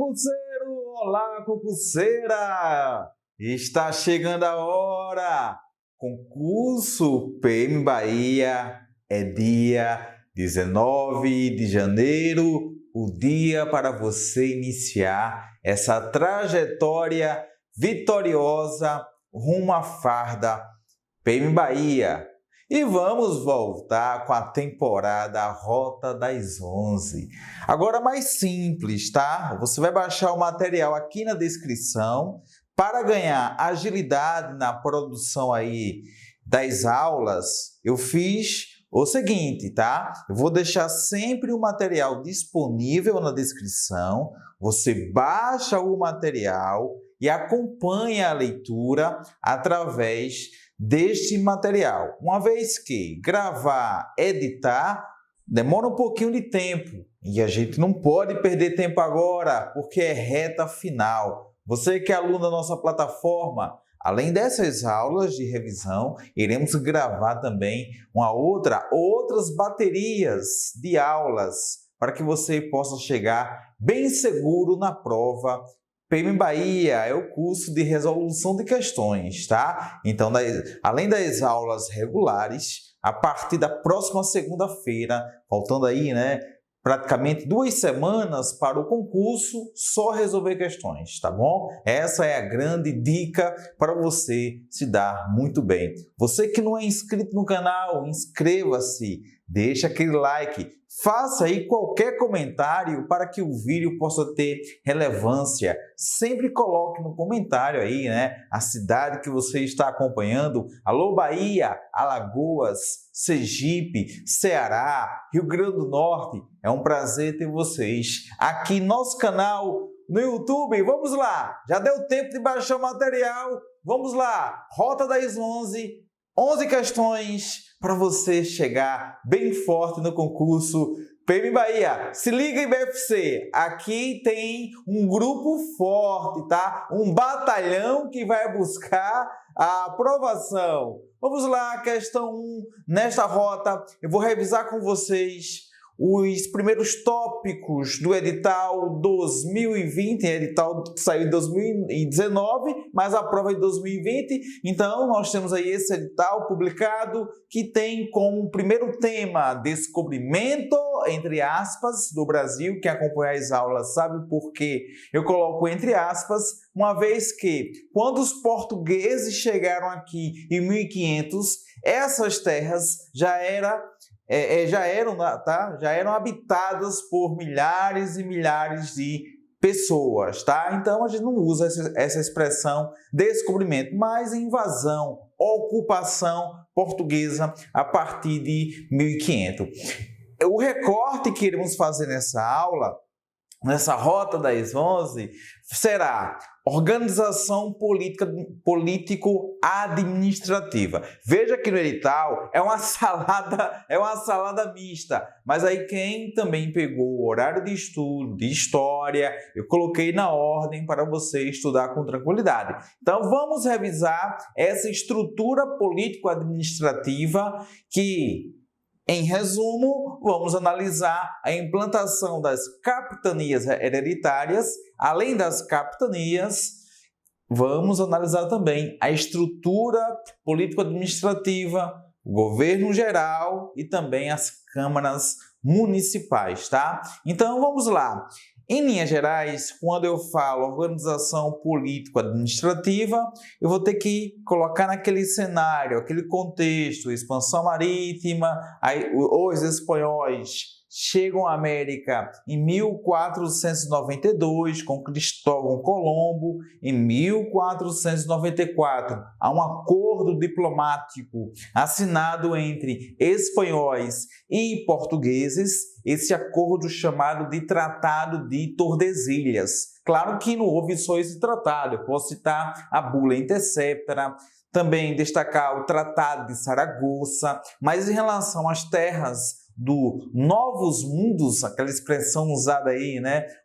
concurseiro! Olá, concurseira! Está chegando a hora! Concurso PM Bahia é dia 19 de janeiro, o dia para você iniciar essa trajetória vitoriosa rumo à farda PM Bahia. E vamos voltar com a temporada Rota das 11. Agora mais simples, tá? Você vai baixar o material aqui na descrição para ganhar agilidade na produção aí das aulas. Eu fiz o seguinte, tá? Eu vou deixar sempre o material disponível na descrição. Você baixa o material e acompanha a leitura através deste material. Uma vez que gravar, editar, demora um pouquinho de tempo e a gente não pode perder tempo agora, porque é reta final. Você que é aluno da nossa plataforma, além dessas aulas de revisão, iremos gravar também outras baterias de aulas para que você possa chegar bem seguro na prova. PM Bahia é o curso de resolução de questões, tá? Então, além das aulas regulares, a partir da próxima segunda-feira, faltando aí, praticamente 2 semanas para o concurso, só resolver questões, tá bom? Essa é a grande dica para você se dar muito bem. Você que não é inscrito no canal, inscreva-se, deixa aquele like, faça aí qualquer comentário para que o vídeo possa ter relevância. Sempre coloque no comentário aí, a cidade que você está acompanhando. Alô Bahia, Alagoas, Sergipe, Ceará, Rio Grande do Norte. É um prazer ter vocês aqui no nosso canal no YouTube. Vamos lá, já deu tempo de baixar o material. Vamos lá, Rota das 11, 11 questões para você chegar bem forte no concurso PM Bahia. Se liga em BFC, aqui tem um grupo forte, tá? Um batalhão que vai buscar a aprovação. Vamos lá, questão 1. Nesta rota, eu vou revisar com vocês os primeiros tópicos do edital 2020, edital que saiu em 2019, mas a prova é de 2020. Então, nós temos aí esse edital publicado que tem como primeiro tema descobrimento, entre aspas, do Brasil. Quem acompanha as aulas sabe por que eu coloco entre aspas, uma vez que quando os portugueses chegaram aqui em 1500, essas terras já eram habitadas por milhares e milhares de pessoas, tá? Então a gente não usa essa expressão descobrimento, mas invasão, ocupação portuguesa a partir de 1500. O recorte que iremos fazer nessa aula, nessa Rota das 11, será organização político-administrativa. Veja que no edital é uma salada mista, mas aí quem também pegou o horário de estudo, de história, eu coloquei na ordem para você estudar com tranquilidade. Então vamos revisar essa estrutura político-administrativa que, em resumo, vamos analisar a implantação das capitanias hereditárias. Além das capitanias, vamos analisar também a estrutura político-administrativa, o governo geral e também as câmaras municipais, tá? Então, vamos lá. Em linhas gerais, quando eu falo organização político-administrativa, eu vou ter que colocar naquele cenário, aquele contexto, expansão marítima, os espanhóis chegam à América em 1492 com Cristóvão Colombo. Em 1494 há um acordo diplomático assinado entre espanhóis e portugueses, esse acordo chamado de Tratado de Tordesilhas. Claro que não houve só esse tratado, eu posso citar a Bula Intercepta, também destacar o Tratado de Saragoça, mas em relação às terras do Novos Mundos, aquela expressão usada aí,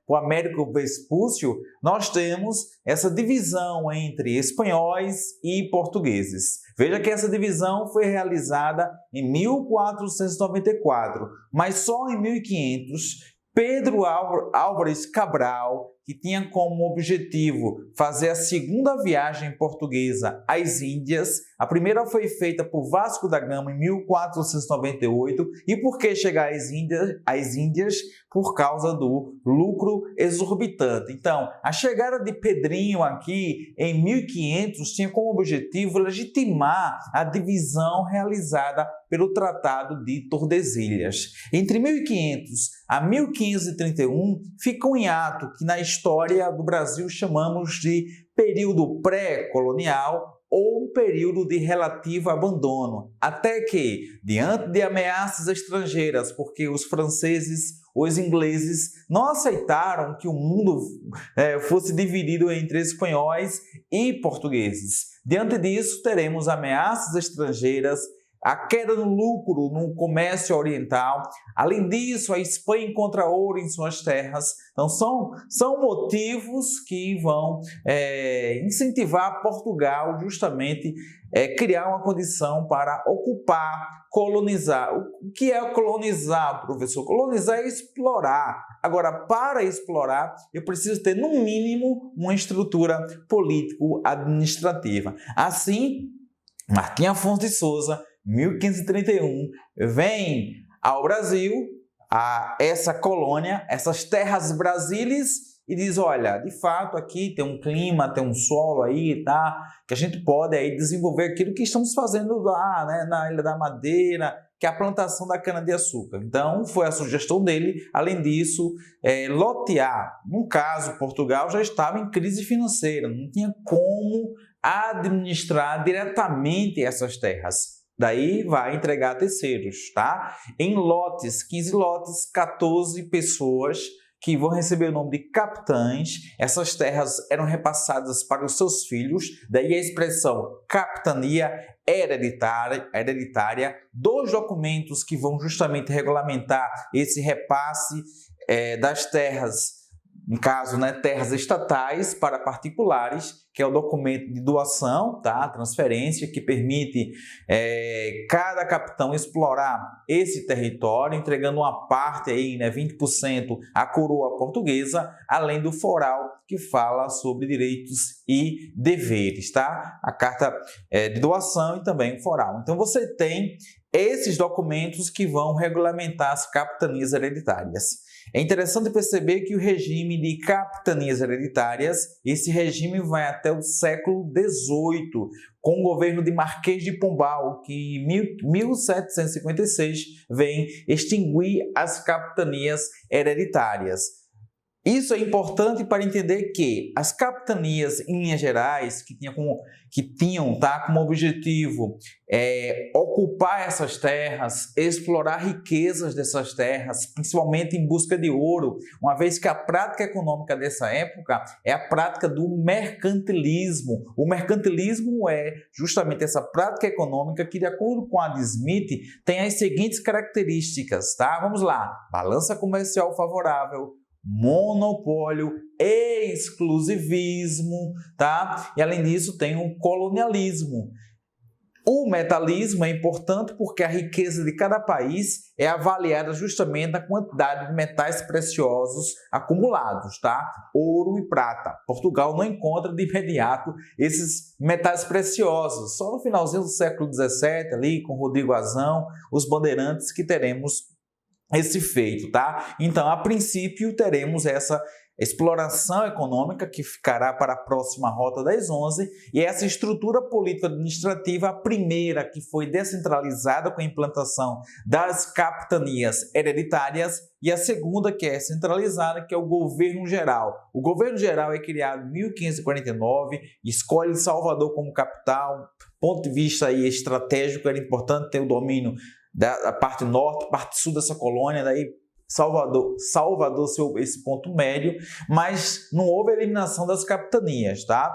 o Américo Vespúcio, nós temos essa divisão entre espanhóis e portugueses. Veja que essa divisão foi realizada em 1494, mas só em 1500 Pedro Álvares Cabral que tinha como objetivo fazer a segunda viagem portuguesa às Índias. A primeira foi feita por Vasco da Gama em 1498. E por que chegar às Índias? Por causa do lucro exorbitante. Então, a chegada de Pedrinho aqui em 1500 tinha como objetivo legitimar a divisão realizada pelo Tratado de Tordesilhas. Entre 1500 a 1531 fica um hiato que na história do Brasil chamamos de período pré-colonial ou um período de relativo abandono, até que, diante de ameaças estrangeiras, porque os franceses, os ingleses não aceitaram que o mundo fosse dividido entre espanhóis e portugueses. Diante disso, teremos ameaças estrangeiras, a queda no lucro no comércio oriental. Além disso, a Espanha encontra ouro em suas terras. Então, são motivos que vão incentivar Portugal justamente criar uma condição para ocupar, colonizar. O que é colonizar, professor? Colonizar é explorar. Agora, para explorar, eu preciso ter, no mínimo, uma estrutura político-administrativa. Assim, Martim Afonso de Souza, 1531, vem ao Brasil, a essa colônia, essas terras brasílias, e diz, olha, de fato aqui tem um clima, tem um solo aí, tá? Que a gente pode aí desenvolver aquilo que estamos fazendo lá, né, na Ilha da Madeira, que é a plantação da cana-de-açúcar. Então, foi a sugestão dele. Além disso, lotear. No caso, Portugal já estava em crise financeira, não tinha como administrar diretamente essas terras. Daí vai entregar a terceiros, tá? Em lotes, 15 lotes, 14 pessoas que vão receber o nome de capitães. Essas terras eram repassadas para os seus filhos, daí a expressão capitania hereditária. Dois documentos que vão justamente regulamentar esse repasse das terras, no caso, né, terras estatais para particulares, que é o documento de doação, tá? Transferência, que permite cada capitão explorar esse território, entregando uma parte, aí, né, 20% à coroa portuguesa, além do foral, que fala sobre direitos e deveres, tá? A carta de doação e também o foral. Então, você tem esses documentos que vão regulamentar as capitanias hereditárias. É interessante perceber que o regime de capitanias hereditárias, esse regime vai até o século XVIII, com o governo de Marquês de Pombal, que em 1756 vem extinguir as capitanias hereditárias. Isso é importante para entender que as capitanias, em linhas gerais, que tinham como objetivo ocupar essas terras, explorar riquezas dessas terras, principalmente em busca de ouro, uma vez que a prática econômica dessa época é a prática do mercantilismo. O mercantilismo é justamente essa prática econômica que, de acordo com Adam Smith, tem as seguintes características, tá? Vamos lá: balança comercial favorável, monopólio, exclusivismo, tá? E além disso tem o colonialismo. O metalismo é importante porque a riqueza de cada país é avaliada justamente na quantidade de metais preciosos acumulados, tá? Ouro e prata. Portugal não encontra de imediato esses metais preciosos. Só no finalzinho do século XVII, ali com Rodrigo Azão, os bandeirantes, que teremos esse feito, tá? Então, a princípio, teremos essa exploração econômica que ficará para a próxima Rota das 11 e essa estrutura político-administrativa, a primeira que foi descentralizada com a implantação das capitanias hereditárias e a segunda que é centralizada, que é o governo geral. O governo geral é criado em 1549, escolhe Salvador como capital. Ponto de vista aí estratégico, era importante ter o domínio da parte norte, parte sul dessa colônia, daí Salvador esse ponto médio, mas não houve eliminação das capitanias, tá?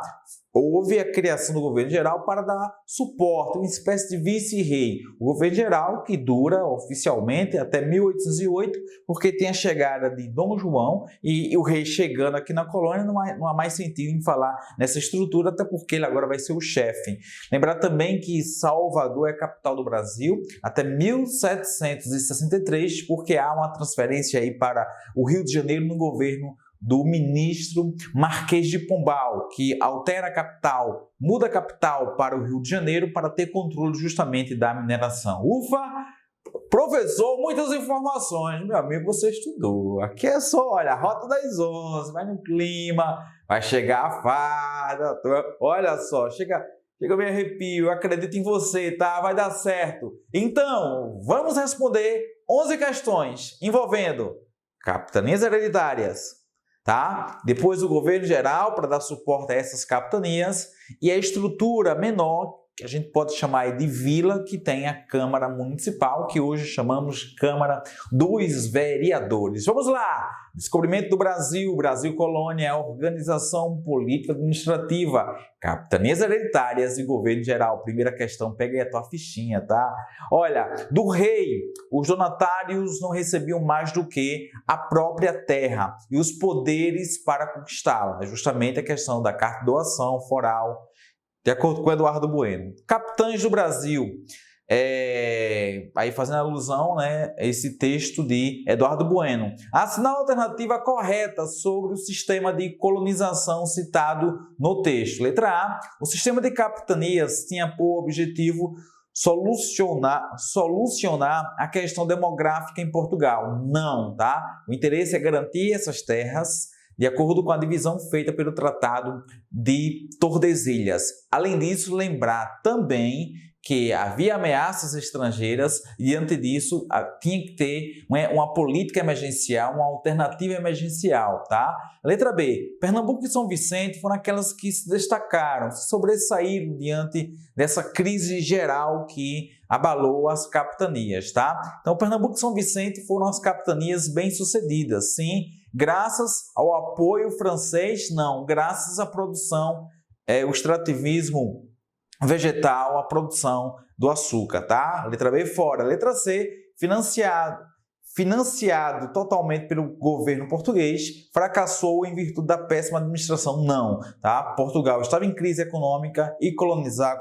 Houve a criação do governo geral para dar suporte, uma espécie de vice-rei. O governo geral que dura oficialmente até 1808, porque tem a chegada de Dom João e o rei chegando aqui na colônia, não há mais sentido em falar nessa estrutura, até porque ele agora vai ser o chefe. Lembrar também que Salvador é a capital do Brasil até 1763, porque há uma transferência aí para o Rio de Janeiro no governo do ministro Marquês de Pombal, que altera a capital, muda a capital para o Rio de Janeiro para ter controle justamente da mineração. Ufa! Professor, muitas informações. Meu amigo, você estudou. Aqui é só, olha, a Rota das 11, vai no clima, vai chegar a farda. Olha só, chega me arrepio, acredito em você, tá? Vai dar certo. Então, vamos responder 11 questões envolvendo capitanias hereditárias, tá? Depois o governo geral para dar suporte a essas capitanias e a estrutura menor, que a gente pode chamar de vila, que tem a Câmara Municipal, que hoje chamamos Câmara dos Vereadores. Vamos lá! Descobrimento do Brasil, Brasil Colônia, organização política administrativa, capitanias hereditárias e governo geral. Primeira questão, pega aí a tua fichinha, tá? Olha, do rei, os donatários não recebiam mais do que a própria terra e os poderes para conquistá-la. É justamente a questão da carta de doação foral, de acordo com Eduardo Bueno. Capitães do Brasil, aí fazendo alusão, né, a esse texto de Eduardo Bueno. Assinar a alternativa correta sobre o sistema de colonização citado no texto. Letra A, o sistema de capitanias tinha por objetivo solucionar a questão demográfica em Portugal. Não, tá? O interesse é garantir essas terras de acordo com a divisão feita pelo Tratado de Tordesilhas. Além disso, lembrar também que havia ameaças estrangeiras e, diante disso, tinha que ter uma política emergencial, uma alternativa emergencial, tá? Letra B. Pernambuco e São Vicente foram aquelas que se destacaram, se sobressaíram diante dessa crise geral que abalou as capitanias, tá? Então, Pernambuco e São Vicente foram as capitanias bem-sucedidas, sim, graças ao apoio francês, não, graças à produção, o extrativismo vegetal, a produção do açúcar, tá? Letra B fora. Letra C, financiado totalmente pelo governo português, fracassou em virtude da péssima administração, não, tá? Portugal estava em crise econômica e colonizar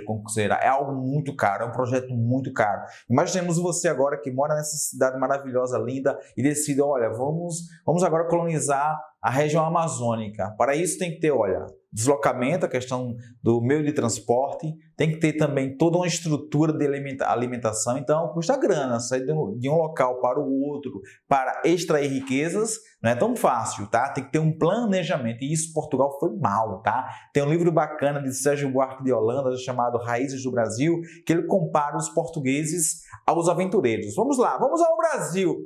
concurseira é algo muito caro, é um projeto muito caro. Imaginemos você agora que mora nessa cidade maravilhosa, linda, e decide, olha, vamos agora colonizar a região amazônica. Para isso tem que ter, olha, deslocamento, a questão do meio de transporte, tem que ter também toda uma estrutura de alimentação, então custa grana, sair de um local para o outro, para extrair riquezas, não é tão fácil, tá? Tem que ter um planejamento, e isso Portugal foi mal, tá? Tem um livro bacana de Sérgio Buarque de Holanda, chamado Raízes do Brasil, que ele compara os portugueses aos aventureiros. Vamos lá, vamos ao Brasil,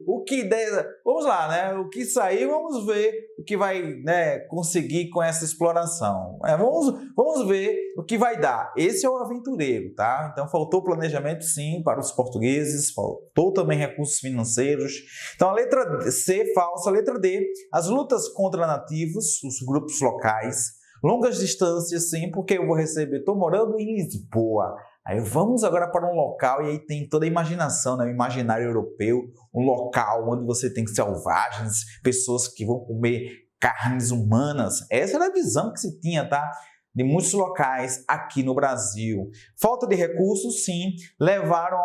vamos lá, né? O que sair, vamos ver o que vai, né, conseguir com essa exploração. Vamos ver o que vai dar. Esse é o aventureiro, tá? Então faltou planejamento, sim, para os portugueses, faltou também recursos financeiros. Então a letra C, falsa. A letra D, as lutas contra nativos, os grupos locais, longas distâncias, sim, porque eu vou receber, estou morando em Lisboa. Aí vamos agora para um local, e aí tem toda a imaginação, né? O imaginário europeu, um local onde você tem selvagens, pessoas que vão comer carnes humanas. Essa era a visão que se tinha, tá? De muitos locais aqui no Brasil. Falta de recursos, sim, levaram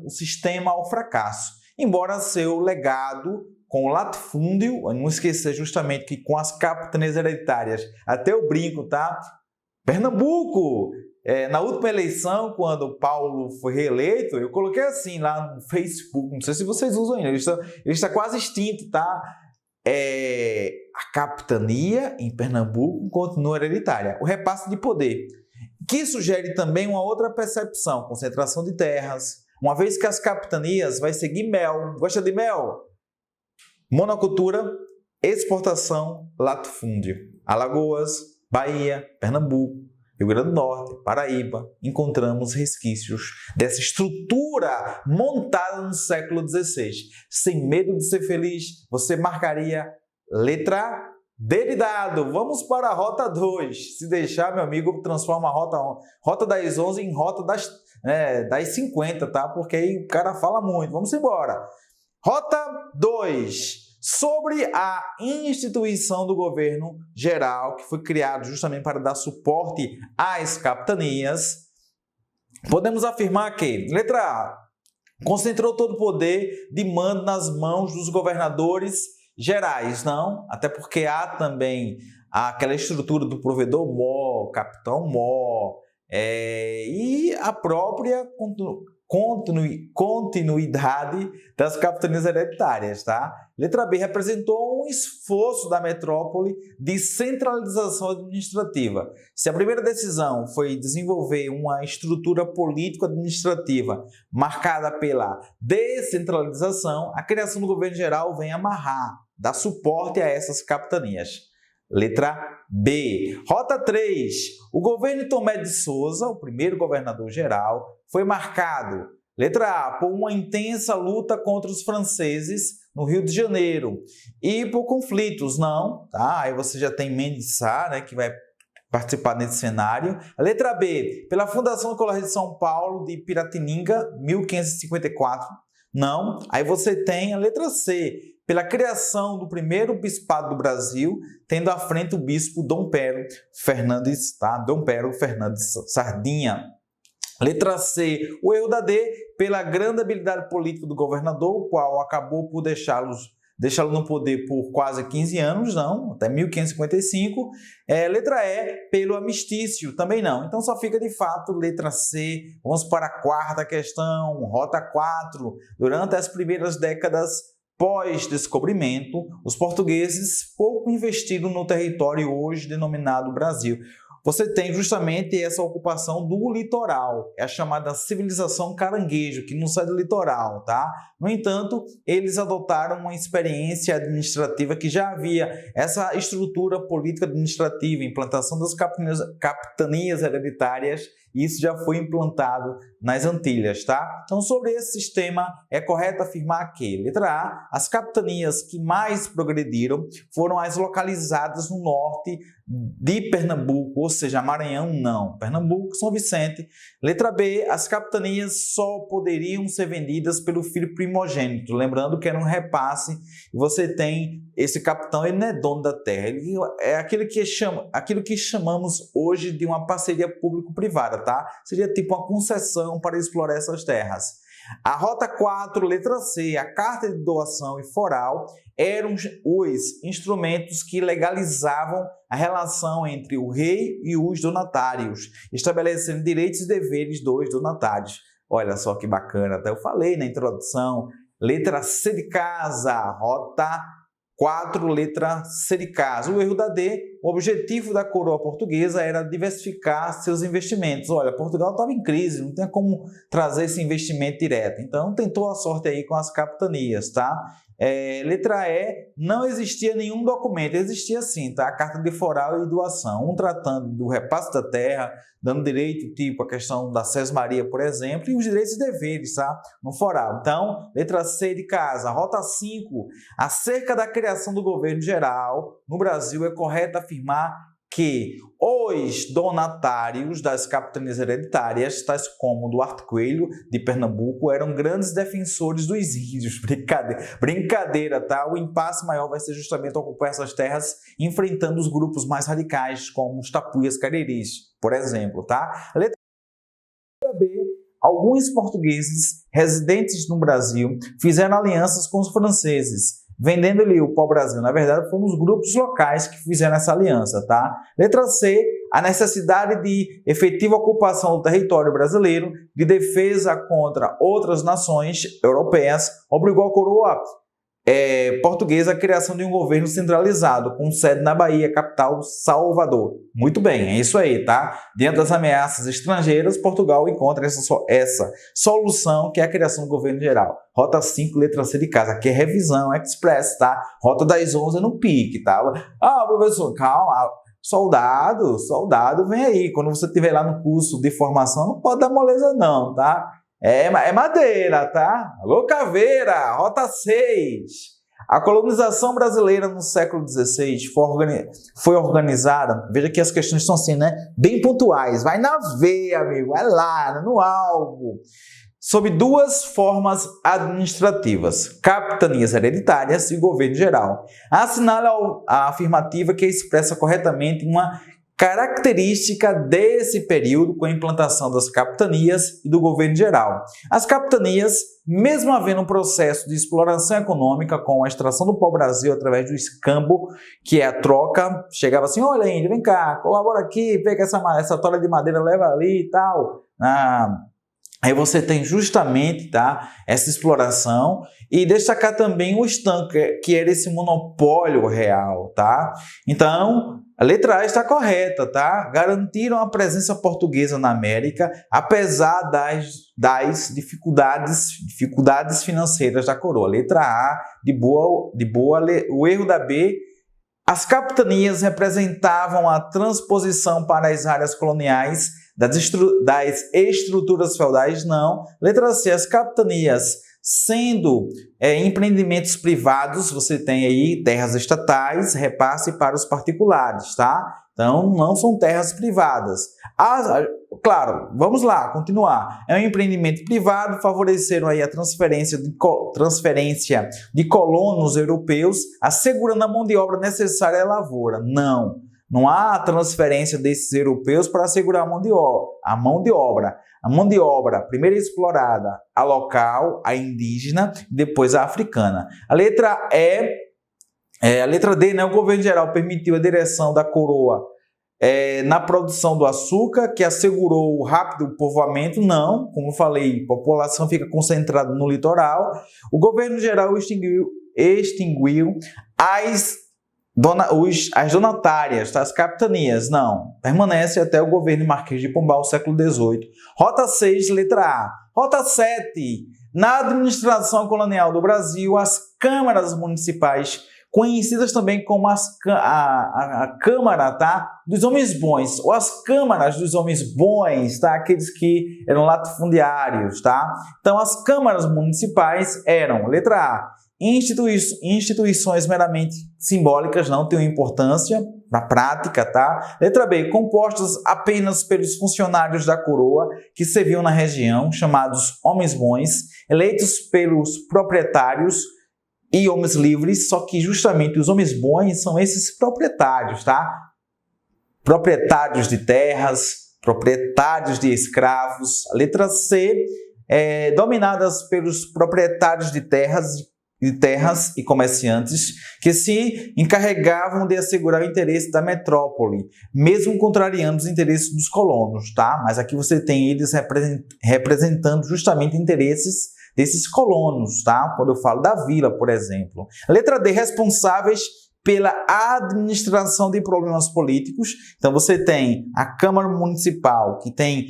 o sistema ao fracasso. Embora seu legado com o latifúndio, não esquecer justamente que com as capitanias hereditárias, até eu brinco, tá? Pernambuco! Na última eleição, quando o Paulo foi reeleito, eu coloquei assim lá no Facebook, não sei se vocês usam ainda, ele está quase extinto, tá? A capitania em Pernambuco continua hereditária. O repasse de poder, que sugere também uma outra percepção, concentração de terras, uma vez que as capitanias vai seguir mel. Gosta de mel? Monocultura, exportação, latifúndio. Alagoas, Bahia, Pernambuco, Rio Grande do Norte, Paraíba, encontramos resquícios dessa estrutura montada no século XVI. Sem medo de ser feliz, você marcaria letra D de dado. Vamos para a rota 2. Se deixar, meu amigo, transforma a rota das 11 em rota das 50, tá? Porque aí o cara fala muito. Vamos embora. Rota 2. Sobre a instituição do governo geral, que foi criado justamente para dar suporte às capitanias, podemos afirmar que, letra A, concentrou todo o poder de mando nas mãos dos governadores gerais, não, até porque há também aquela estrutura do provedor-mor, capitão-mor, e a própria continuidade das capitanias hereditárias, tá? Letra B representou um esforço da metrópole de centralização administrativa. Se a primeira decisão foi desenvolver uma estrutura político-administrativa marcada pela descentralização, a criação do governo geral vem amarrar, dar suporte a essas capitanias. Letra B. Rota 3. O governo Tomé de Souza, o primeiro governador geral, foi marcado, letra A, por uma intensa luta contra os franceses no Rio de Janeiro e por conflitos, não, tá? Aí você já tem Mendes Sá, né, que vai participar desse cenário. A letra B, pela fundação do Colégio de São Paulo de Piratininga, 1554, não. Aí você tem a letra C, pela criação do primeiro bispado do Brasil, tendo à frente o bispo Dom Pero Fernandes, tá? Dom Pero Fernandes Sardinha. Letra C, o erro da D, pela grande habilidade política do governador, o qual acabou por deixá-lo no poder por quase 15 anos, não, até 1555. Letra E, pelo amistício, também não. Então só fica de fato letra C. Vamos para a quarta questão, rota 4. Durante as primeiras décadas pós-descobrimento, os portugueses pouco investiram no território hoje denominado Brasil. Você tem justamente essa ocupação do litoral, é a chamada civilização caranguejo, que não sai do litoral, tá? No entanto, eles adotaram uma experiência administrativa que já havia essa estrutura política administrativa, implantação das capitanias hereditárias, e isso já foi implantado nas Antilhas, tá? Então, sobre esse sistema, é correto afirmar que, letra A, as capitanias que mais progrediram foram as localizadas no norte de Pernambuco, ou seja, Maranhão não, Pernambuco, São Vicente. Letra B, as capitanias só poderiam ser vendidas pelo filho primogênito, lembrando que era um repasse, e você tem esse capitão, ele não é dono da terra, ele é aquilo que chamamos hoje de uma parceria público-privada, tá? Seria tipo uma concessão para explorar essas terras. A rota 4, letra C, a carta de doação e foral eram os instrumentos que legalizavam a relação entre o rei e os donatários, estabelecendo direitos e deveres dos donatários. Olha só que bacana, até eu falei na introdução. Letra C de casa, rota 4, letra C de casa. O erro da D, o objetivo da coroa portuguesa era diversificar seus investimentos. Olha, Portugal estava em crise, não tinha como trazer esse investimento direto. Então, tentou a sorte aí com as capitanias, tá? Letra E, não existia nenhum documento, existia sim, tá? A carta de foral e doação, um tratando do repasse da terra, dando direito, tipo a questão da sesmaria, por exemplo, e os direitos e deveres, tá? No foral. Então, letra C de casa. Rota 5, acerca da criação do governo geral no Brasil, é correto afirmar que os donatários das capitanias hereditárias, tais como Duarte Coelho, de Pernambuco, eram grandes defensores dos índios. Brincadeira, tá? O impasse maior vai ser justamente ocupar essas terras, enfrentando os grupos mais radicais, como os tapuias careris, por exemplo, tá? Letra B. Alguns portugueses residentes no Brasil fizeram alianças com os franceses, vendendo-lhe o pau-brasil. Na verdade, foram os grupos locais que fizeram essa aliança, tá? Letra C, a necessidade de efetiva ocupação do território brasileiro, de defesa contra outras nações europeias, obrigou a coroa portuguesa a criação de um governo centralizado, com sede na Bahia, capital Salvador. Muito bem, é isso aí, tá? Diante das ameaças estrangeiras, Portugal encontra essa solução, que é a criação do governo geral. Rota 5, letra C de casa. Aqui é revisão express, tá? Rota das 11 no pique, tá? Ah, professor, calma. Soldado, vem aí. Quando você estiver lá no curso de formação, não pode dar moleza não, tá? É madeira, tá? Alô, Caveira, rota 6. A colonização brasileira no século XVI foi organizada, veja que as questões são assim, né? Bem pontuais, vai na veia, amigo, vai lá, no alvo. Sob duas formas administrativas, capitanias hereditárias e governo geral. Assinala a afirmativa que expressa corretamente uma Característica desse período com a implantação das capitanias e do governo geral. As capitanias, mesmo havendo um processo de exploração econômica com a extração do pau-brasil através do escambo, que é a troca, chegava assim, olha índio, vem cá, colabora aqui, pega essa tora de madeira, leva ali e tal. Aí você tem justamente, tá, essa exploração e destacar também o estanque, que era esse monopólio real, tá? Então, a letra A está correta, tá? Garantiram a presença portuguesa na América, apesar das dificuldades financeiras da coroa. Letra A, de boa. O erro da B, as capitanias representavam a transposição para as áreas coloniais das estruturas feudais, não. Letra C, as capitanias sendo empreendimentos privados, você tem aí terras estatais, repasse para os particulares, tá? Então, não são terras privadas. Claro, vamos lá, continuar. É um empreendimento privado, favoreceram aí a transferência de colonos europeus, assegurando a mão de obra necessária à lavoura. Não há transferência desses europeus para assegurar a mão de obra. A mão de obra, primeiro explorada, a local, a indígena, depois a africana. A letra D, né? O governo geral permitiu a direção da coroa na produção do açúcar, que assegurou o rápido povoamento. Não, como eu falei, a população fica concentrada no litoral. O governo geral extinguiu as donatárias, tá? As capitanias, não. Permanece até o governo Marquês de Pombal, século XVIII. Rota 6, letra A. Rota 7. Na administração colonial do Brasil, as câmaras municipais, conhecidas também como a Câmara, tá? Dos homens bons, ou as câmaras dos homens bons, tá? Aqueles que eram latifundiários, tá? Então, as câmaras municipais eram, letra A, instituições meramente simbólicas, não têm importância na prática, tá? Letra B, compostas apenas pelos funcionários da coroa que serviam na região, chamados homens bons, eleitos pelos proprietários e homens livres, só que justamente os homens bons são esses proprietários, tá? Proprietários de terras, proprietários de escravos. A letra C, dominadas pelos proprietários de terras e comerciantes que se encarregavam de assegurar o interesse da metrópole, mesmo contrariando os interesses dos colonos, tá? Mas aqui você tem eles representando justamente interesses desses colonos, tá? Quando eu falo da vila, por exemplo. Letra D, responsáveis pela administração de problemas políticos. Então você tem a Câmara Municipal, que tem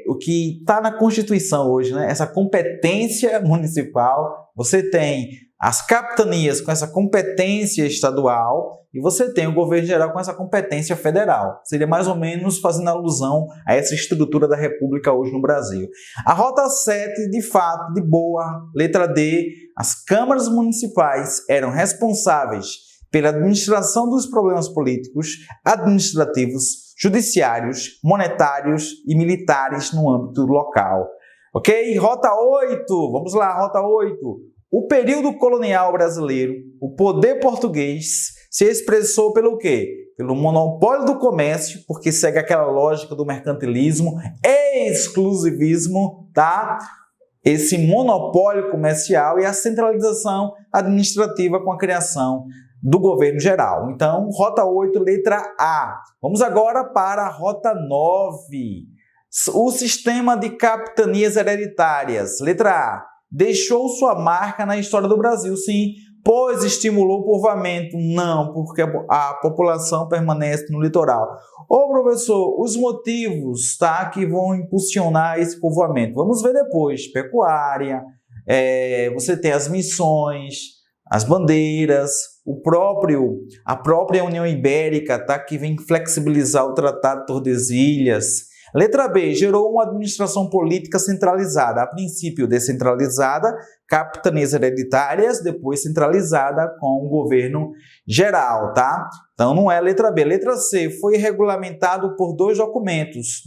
o que está na Constituição hoje, né? Essa competência municipal. Você tem as capitanias com essa competência estadual e você tem o governo geral com essa competência federal. Seria mais ou menos fazendo alusão a essa estrutura da República hoje no Brasil. A Rota 7, de fato, de boa, letra D, as câmaras municipais eram responsáveis pela administração dos problemas políticos, administrativos, judiciários, monetários e militares no âmbito local. Ok? Rota 8, vamos lá, Rota 8. O período colonial brasileiro, o poder português, se expressou pelo quê? Pelo monopólio do comércio, porque segue aquela lógica do mercantilismo, exclusivismo, tá? Esse monopólio comercial e a centralização administrativa com a criação do governo geral. Então, Rota 8, letra A. Vamos agora para a Rota 9. O sistema de capitanias hereditárias. Letra A. Deixou sua marca na história do Brasil, sim, pois estimulou o povoamento. Não, porque a população permanece no litoral. Ô, professor, os motivos, tá, que vão impulsionar esse povoamento. Vamos ver depois. Pecuária, você tem as missões, as bandeiras, a própria União Ibérica, tá, que vem flexibilizar o Tratado de Tordesilhas. Letra B, gerou uma administração política centralizada, a princípio descentralizada, capitanias hereditárias, depois centralizada com o governo geral, tá? Então não é letra B. Letra C, foi regulamentado por dois documentos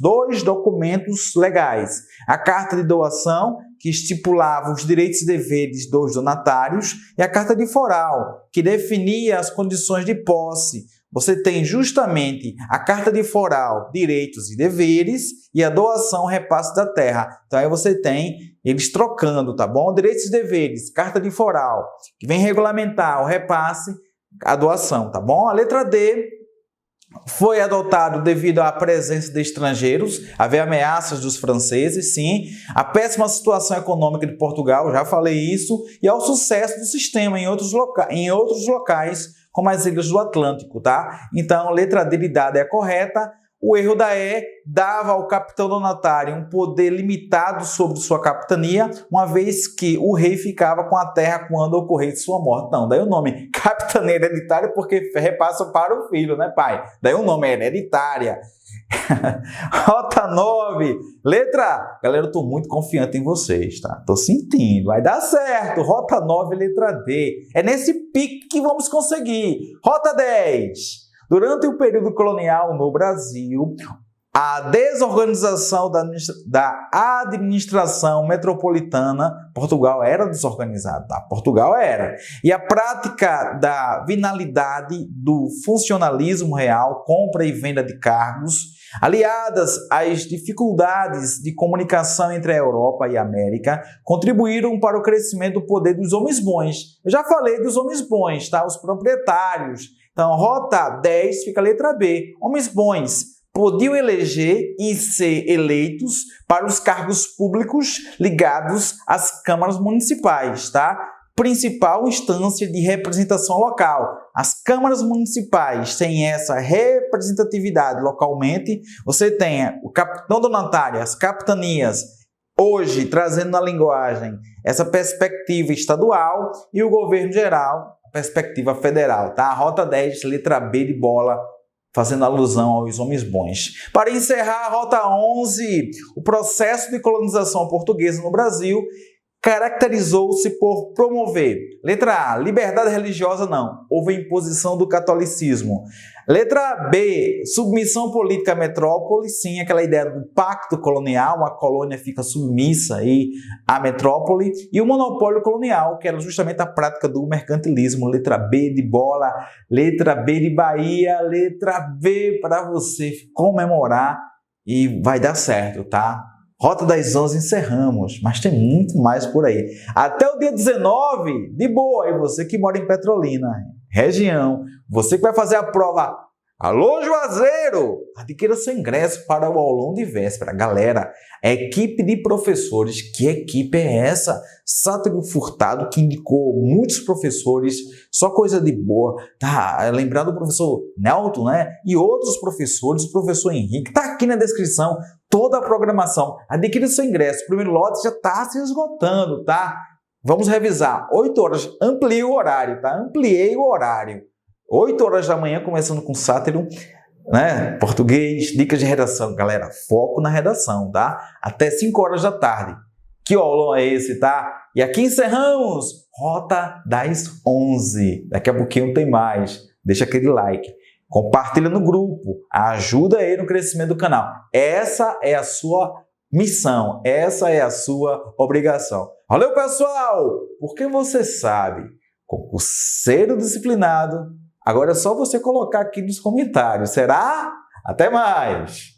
legais. A Carta de Doação, que estipulava os direitos e deveres dos donatários, e a Carta de Foral, que definia as condições de posse, você tem justamente a carta de foral, direitos e deveres, e a doação, repasse da terra. Então aí você tem eles trocando, tá bom? Direitos e deveres, carta de foral, que vem regulamentar o repasse, a doação, tá bom? A letra D foi adotado devido à presença de estrangeiros, haver ameaças dos franceses, sim, a péssima situação econômica de Portugal, já falei isso, e ao sucesso do sistema em outros locais, como as ilhas do Atlântico, tá? Então, a letra D de dada é a correta. O erro da E dava ao capitão donatário um poder limitado sobre sua capitania, uma vez que o rei ficava com a terra quando ocorresse sua morte. Não, daí o nome capitania hereditária porque repassa para o filho, né, pai? Daí o nome é hereditária. Rota 9, letra A. Galera, eu tô muito confiante em vocês, tá? Tô sentindo, vai dar certo. Rota 9, letra D. É nesse pique que vamos conseguir. Rota 10. Durante o período colonial no Brasil, a desorganização da administração metropolitana, Portugal era desorganizado, tá? Portugal era. E a prática da venalidade do funcionalismo real, compra e venda de cargos, aliadas às dificuldades de comunicação entre a Europa e a América, contribuíram para o crescimento do poder dos homens bons. Eu já falei dos homens bons, tá? Os proprietários. Então, rota 10 fica a letra B. Homens bons podiam eleger e ser eleitos para os cargos públicos ligados às câmaras municipais, tá? Principal instância de representação local. As câmaras municipais têm essa representatividade localmente. Você tem o capitão donatário, as capitanias, hoje trazendo na linguagem essa perspectiva estadual, e o governo geral, perspectiva federal, tá? Rota 10, letra B de bola, fazendo alusão aos homens bons. Para encerrar, a rota 11, o processo de colonização portuguesa no Brasil caracterizou-se por promover, letra A, liberdade religiosa não, houve imposição do catolicismo. Letra B, submissão política à metrópole, sim, aquela ideia do pacto colonial, a colônia fica submissa aí à metrópole, e o monopólio colonial, que era justamente a prática do mercantilismo. Letra B de bola, letra B de Bahia, letra B para você comemorar, e vai dar certo, tá? Rota das 11 encerramos, mas tem muito mais por aí. Até o dia 19, de boa, e você que mora em Petrolina, região, você que vai fazer a prova, alô Juazeiro, adquira seu ingresso para o aulão de véspera. Galera, a equipe de professores, que equipe é essa? Sátiro Furtado, que indicou muitos professores, só coisa de boa, tá? Lembrando do professor Nelton, né? E outros professores, o professor Henrique, tá aqui na descrição toda a programação. Adquira seu ingresso, o primeiro lote já está se esgotando, tá? Vamos revisar, 8 horas, ampliei o horário, tá? Ampliei o horário. 8 horas da manhã, começando com sátiro, né? Português, dicas de redação. Galera, foco na redação, tá? Até 5 horas da tarde. Que aulão é esse, tá? E aqui encerramos Rota das 11. Daqui a pouquinho tem mais. Deixa aquele like. Compartilha no grupo. Ajuda aí no crescimento do canal. Essa é a sua missão. Essa é a sua obrigação. Valeu, pessoal! Porque você sabe, concurseiro disciplinado, agora é só você colocar aqui nos comentários. Será? Até mais!